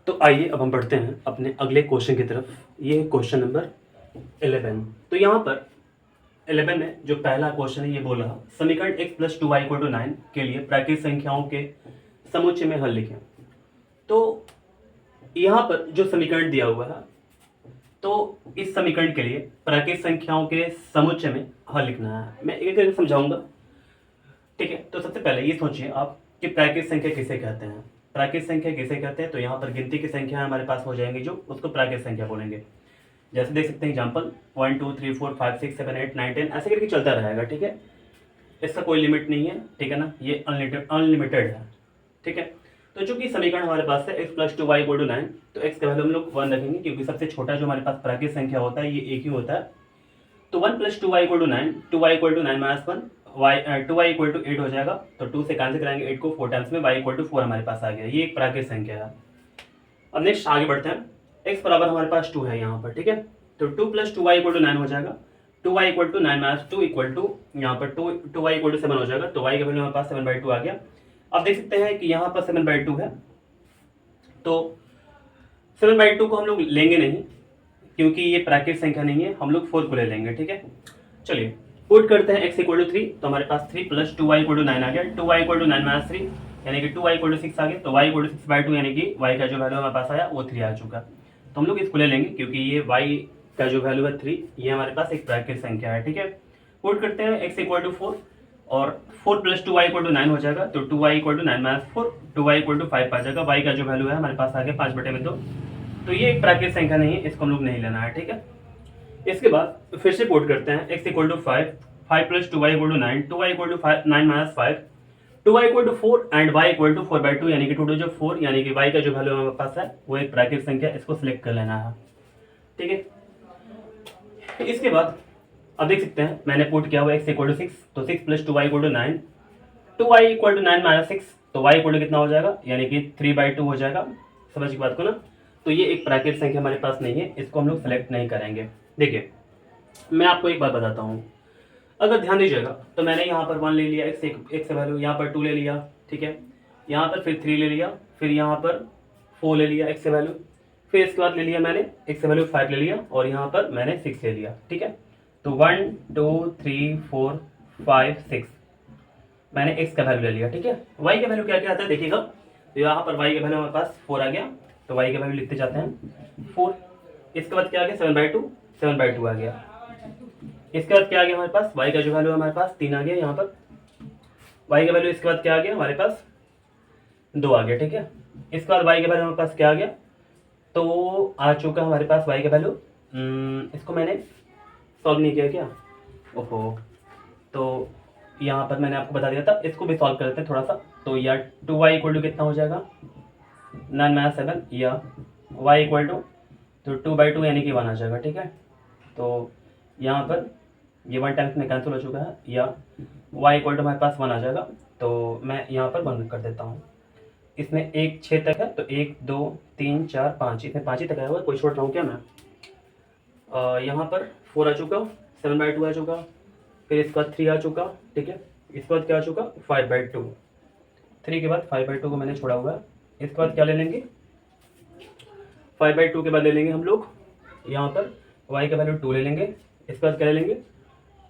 तो आइए अब हम बढ़ते हैं अपने अगले क्वेश्चन की तरफ। ये है क्वेश्चन नंबर 11। तो यहाँ पर 11 में जो पहला क्वेश्चन है ये बोल रहा समीकरण x plus 2y equal to 9 के लिए प्राकृतिक संख्याओं के समुच्चय में हल लिखें। तो यहाँ पर जो समीकरण दिया हुआ है, तो इस समीकरण के लिए प्राकृतिक संख्याओं के समुच्चय में हल लिखना है। मैं एक एक समझाऊंगा, ठीक है। तो सबसे पहले ये सोचिए आप कि प्राकृतिक संख्या किसे कहते हैं। प्राकृतिक संख्या किसे कहते हैं, तो यहाँ पर गिनती की संख्या हमारे पास हो जाएंगी जो उसको प्राकृतिक संख्या बोलेंगे। जैसे देख सकते हैं एग्जाम्पल 1 2 3 4 5 6 7 8 9 10 ऐसे करके चलता रहेगा, ठीक है। इसका कोई लिमिट नहीं है, ठीक है ना, ये अनलिमिटेड है, ठीक है। तो चूंकि समीकरण हमारे पास है x plus 2y equal to 9, तो x का वैल्यू हम लोग 1 रखेंगे क्योंकि सबसे छोटा जो हमारे पास प्राकृतिक संख्या होता है ये एक ही होता है। तो 1 plus 2y equal to 9, 2y equal to 9 minus 1, 2y equal to 8 हो जाएगा। तो 2 से कैंसिल कराएंगे 8 को 4 टाइम्स में, y इक्वल टू 4 हमारे पास आ गया। ये एक प्राकृतिक संख्या है। अब नेक्स्ट आगे बढ़ते हैं। x बराबर हमारे पास 2 है यहाँ पर, ठीक है। तो 2 प्लस 2y इक्वल टू 9 हो जाएगा। 2y equal to 9 minus 2 equal to यहाँ पर 2y इक्वल टू 7 हो जाएगा। तो y का वैल्यू हमारे पास 7/2 आ गया। अब देख सकते हैं कि यहाँ पर 7/2 है, तो 7/2 को हम लोग लेंगे नहीं क्योंकि ये प्राकृतिक संख्या नहीं है, हम लोग 4 को ले लेंगे, ठीक है। चलिए पुट करते हैं x इक्वल टू 3, तो हमारे पास 3 प्लस 2y इक्वल टू 9 आ गया। 2y इक्वल टू 9 माइनस 3 यानी कि 2y इक्वल टू 6 आ गया। तो y इक्वल टू 6/2 यानी कि y का जो वैल्यू हमारे पास आया वो 3 आ चुका। तो हम लोग इसको ले लेंगे क्योंकि ये y का जो वैल्यू है 3, ये हमारे पास एक प्राकृतिक संख्या है, ठीक है। पुट करते हैं x इक्वल टू 4 और 4 प्लस 2y इक्वल टू 9 हो जाएगा। तो 2y equal to 9 minus 4, 2y equal to 5 आ जाएगा। y का जो वैल्यू है हमारे पास आ गया 5/2। तो ये एक प्राकृतिक संख्या नहीं है, इसको हम लोग नहीं लेना है, ठीक है। इसके बाद फिर से पुट करते हैं x equal to 5, 5 plus 2y equal to 9, 2y equal to 9 minus 5, 2y equal to 4 and y equal to 4/2 यानी कि 2 जो 4 यानी कि y का जो वैल्यू हमारे पास है वो एक प्राकृतिक संख्या, इसको सिलेक्ट कर लेना है, ठीक है। इसके बाद अब देख सकते हैं मैंने पुट किया हुआ x इक्वल टू 6, तो 6 plus 2y equal to 9, 2y equal to 9 minus 6, तो y इक्वल टू कितना हो जाएगा यानी कि 3/2 हो जाएगा। समझ की बात को ना। तो ये एक प्राकृतिक संख्या हमारे पास नहीं है, इसको हम लोग सेलेक्ट नहीं करेंगे। देखिए मैं आपको एक बात बताता हूँ, अगर ध्यान दीजिएगा तो मैंने यहाँ पर 1 ले लिया, x वैल्यू, यहाँ पर 2 ले लिया, ठीक है। यहाँ पर फिर 3 ले लिया, फिर यहाँ पर 4 ले लिया x वैल्यू, फिर इसके बाद ले लिया मैंने x वैल्यू 5 ले लिया और यहाँ पर मैंने 6 ले लिया, ठीक है। तो 1 2 3 4 5 6 मैंने x का वैल्यू ले लिया, ठीक है। y का वैल्यू क्या क्या आता है देखिएगा। तो यहाँ पर y का वैल्यू हमारे पास 4 आ गया, तो y का वैल्यू लिखते जाते हैं 4। इसके बाद क्या आ गया 7/2 आ गया। इसके बाद क्या आ गया हमारे पास y का जो वैल्यू हमारे पास 3 आ गया। यहाँ पर y का वैल्यू इसके बाद क्या आ गया हमारे पास 2 आ गया, ठीक है। इसके बाद y का वैल्यू हमारे पास क्या आ गया, तो आ चुका हमारे पास y का वैल्यू। इसको मैंने सॉल्व नहीं किया क्या, ओहो। तो यहाँ पर मैंने आपको बता दिया था, इसको भी सॉल्व कर लेते हैं थोड़ा सा। तो या 2y इक्वल टू कितना हो जाएगा 9 माइनस 7 या y इक्वल टू तो 2/2 यानी कि 1 आ जाएगा, ठीक है। तो यहाँ पर ये 1 टाइम्स में कैंसिल हो चुका है, या y इक्वल टू हमारे पास 1 आ जाएगा। तो मैं यहाँ पर 1 कर देता हूँ। इसमें 1 6 तक है, तो 1 2 3 4 5, इसमें 5 ही तक आया हुआ, कोई छोड़ रहा हूँ क्या मैं। यहाँ पर 4 आ चुका, 7/2 आ चुका, फिर इसके बाद 3 आ चुका, ठीक है। इसके बाद क्या आ चुका 5/2, 3 के बाद 5/2 को मैंने छोड़ा हुआ है। इसके बाद क्या ले लेंगे 5/2 के बाद ले लेंगे हम लोग यहाँ पर y का वैल्यू 2 ले लेंगे। इसके बाद क्या ले लेंगे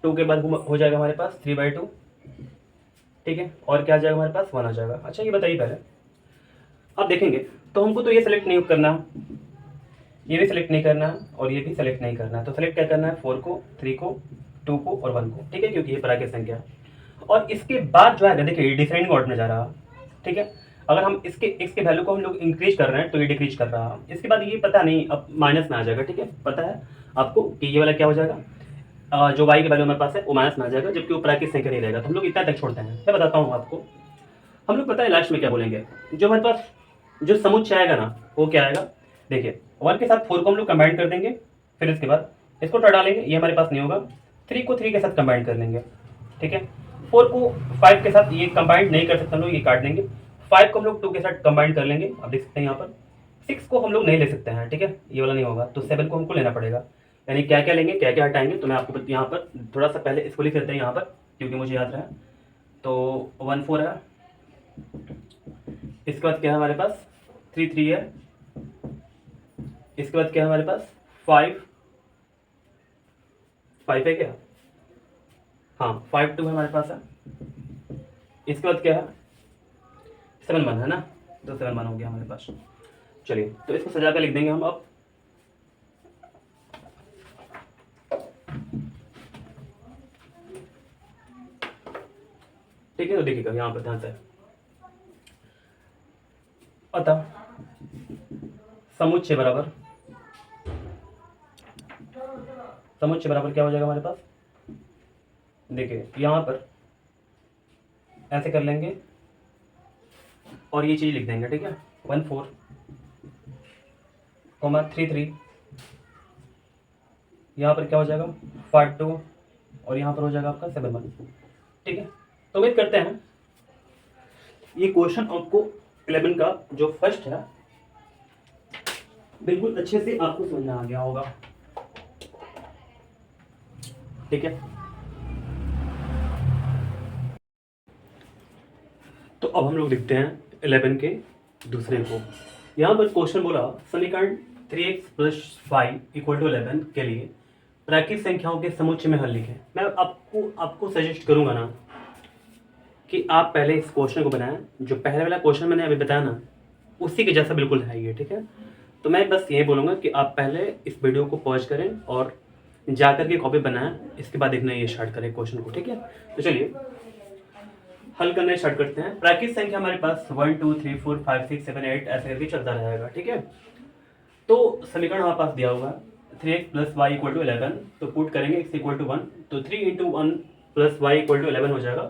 2 के बाद हो जाएगा हमारे पास 3/2, ठीक है। और क्या आ जाएगा हमारे पास 1 आ जाएगा। अच्छा ये बताइए पहले, अब देखेंगे तो हमको तो ये सेलेक्ट नहीं करना, ये भी सेलेक्ट नहीं करना और ये भी सेलेक्ट नहीं करना। तो सेलेक्ट क्या करना है 4 को, 3 को, 2 को और 1 को, ठीक है, क्योंकि ये प्राकृतिक संख्या है। और इसके बाद जो है देखिए ये डिसेंडिंग ऑर्डर में जा रहा, ठीक है। अगर हम इसके x के वैल्यू को हम लोग इंक्रीज कर रहे हैं तो ये डिक्रीज कर रहा है। इसके बाद ये पता नहीं अब माइनस में आ जाएगा, ठीक है। पता है आपको कि ये वाला क्या हो जाएगा, जो y के वैल्यू हमारे पास है वो माइनस में आ जाएगा, जबकि वो प्राकृतिक संख्या नहीं रहेगा। तो हम लोग इतना तक छोड़ते हैं। मैं बताता हूँ आपको, हम लोग पता है लास्ट में क्या बोलेंगे, जो हमारे पास जो समुच्चय आएगा ना वो क्या आएगा। देखिए 1 के साथ 4 को हम लोग कंबाइन कर देंगे, फिर इसके बाद इसको हटा लेंगे, ये हमारे पास नहीं होगा। 3 को 3 के साथ कंबाइन कर लेंगे, ठीक है। 4 को 5 के साथ ये कंबाइन नहीं कर सकते हम लोग, ये काट देंगे। 5 को हम लोग 2 के साथ कंबाइन कर लेंगे, अब देख सकते हैं यहाँ पर 6 को हम लोग नहीं ले सकते हैं, ठीक है, ये वाला नहीं होगा। तो 7 को हमको लेना पड़ेगा, यानी क्या क्या लेंगे क्या क्या हटाएंगे। तो मैं आपको यहाँ पर थोड़ा सा पहले इसको लिख लेते हैं यहाँ पर क्योंकि मुझे याद रहा। तो 1 4 है, इसके बाद क्या है हमारे पास 3 3 है, इसके बाद क्या है हमारे पास 5 है क्या, हाँ 5 2 हमारे पास है। इसके बाद क्या है 7 1 है ना, तो 7 1 हो गया हमारे पास। चलिए तो इसको सजा कर लिख देंगे हम अब। ठीक है, तो देखिएगा यहाँ पर ध्यान से, अतः समुच्चय बराबर क्या हो जाएगा हमारे पास, देखिए यहाँ पर ऐसे कर लेंगे और ये चीज़ लिख देंगे, ठीक है 1 4 3 3, यहाँ पर क्या हो जाएगा 5 2 और यहाँ पर हो जाएगा आपका 7 1। ठीक है, तो उम्मीद करते हैं ये क्वेश्चन आपको 11 का जो फर्स्ट है बिल्कुल अच्छे से आपको समझ में आ गया होगा। ठीक है, तो अब हम लोग लिखते हैं 11 के दूसरे को। यहाँ पर क्वेश्चन बोला समीकरण 3x + 5 = 11 के लिए प्राकृतिक संख्याओं के समुच्चय में हल लिखें। मैं आपको सजेस्ट करूंगा ना कि आप पहले इस क्वेश्चन को बनाएं, जो पहले वाला क्वेश्चन मैंने अभी बताया ना उसी के जैसा बिल्कुल है ये। ठीक है, तो मैं बस ये बोलूँगा कि आप पहले इस वीडियो को पॉज करें और जाकर के कॉपी बनाएं, इसके बाद देखना ये स्टार्ट करें क्वेश्चन को। ठीक है, तो चलिए हल करना स्टार्ट करते हैं। प्राकृतिक संख्या हमारे पास 1 2 3 4 5 6 7 8 ऐसे करके चलता रहेगा। ठीक है, तो समीकरण हमारे पास दिया हुआ है 3x + y = 11, तो पुट करेंगे x = 1, तो 3 × 1 + y = 11 हो जाएगा।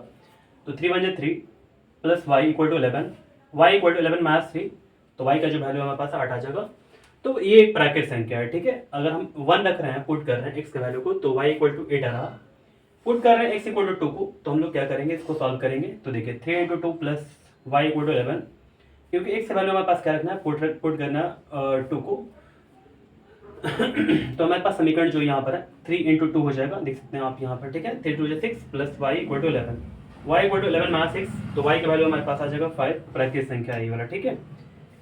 तो 3 1 3 + y = 11, y = 11 - 3, तो y का जो वैल्यू हमारे पास 8 आ जाएगा। तो ये एक प्राकृतिक संख्या है। ठीक है, अगर हम 1 रख रहे हैं, पुट कर रहे हैं x के वैल्यू को, तो y = 8 आ रहा। पुट कर रहे हैं x = 2 को, तो हम लोग क्या करेंगे, इसको सॉल्व करेंगे। तो देखिए 3 × 2 + y = 11, क्योंकि x का वैल्यू हमारे पास क्या रखना है, पुट करना 2 को। तो हमारे पास समीकरण जो यहाँ पर है 3 × 2 हो जाएगा, देख सकते हैं आप यहाँ पर। ठीक है, 3 2 6 + y = 11, y = 11 - 6, तो y का वैल्यू हमारे पास आ जाएगा 5, प्राकृतिक संख्या है ये वाला। ठीक है,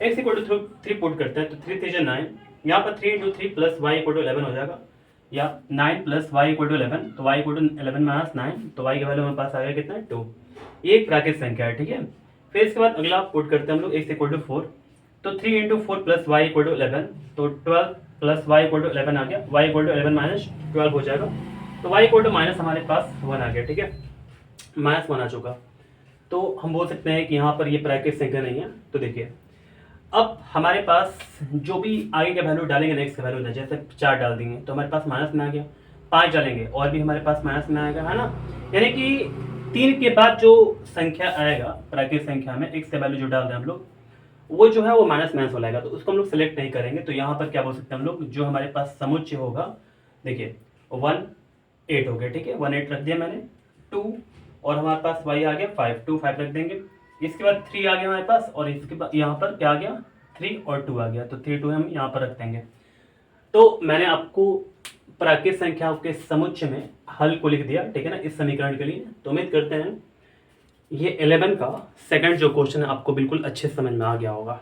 x = 3 पुट करते हैं, तो 3 3 9, यहाँ पर 3 × 3 + y = 11 हो जाएगा, या 9 + y = 11, तो y = 11 - 9, तो y का वैल्यू हमारे पास आ गया कितना 2। ये एक प्राकृतिक संख्या है। ठीक है, फिर इसके बाद अगला पुट करते हैं हम लोग x = 4, तो 3 × 4 + y = 11, तो 12 + y = 11 आ गया, y = 11 - 12 हो जाएगा, तो y = हमारे पास 1 आ गया। ठीक है, -1 आ चुका, तो हम बोल सकते हैं कि यहाँ पर ये प्राकृतिक संख्या नहीं है। तो देखिए अब हमारे पास जो भी आगे का वैल्यू डालेंगे, नेक्स्ट का वैल्यू, जैसे 4 डाल देंगे तो हमारे पास माइनस में आ गया, 5 डालेंगे और भी हमारे पास माइनस में आएगा, है ना। यानी कि 3 के बाद जो संख्या आएगा प्राकृतिक संख्या में, x का वैल्यू जो डाल दें हम लोग, वो जो है वो माइनस हो जाएगा, तो उसको हम लोग सेलेक्ट नहीं करेंगे। तो यहाँ पर क्या बोल सकते हैं हम लोग, जो हमारे पास समुच्चय होगा, देखिए 1 8 हो गया। ठीक है, 1 8 रख दिया मैंने, 2 और हमारे पास y आ गया 5, 2 5 रख देंगे। इसके बाद 3 आ गया हमारे पास, और इसके बाद यहाँ पर क्या आ गया 3 और 2 आ गया, तो 3 2 हम यहाँ पर रख देंगे। तो मैंने आपको प्राकृतिक संख्याओं के समुच्चय में हल को लिख दिया, ठीक है ना, इस समीकरण के लिए। तो उम्मीद करते हैं ये 11 का सेकंड जो क्वेश्चन है आपको बिल्कुल अच्छे समझ में आ गया होगा।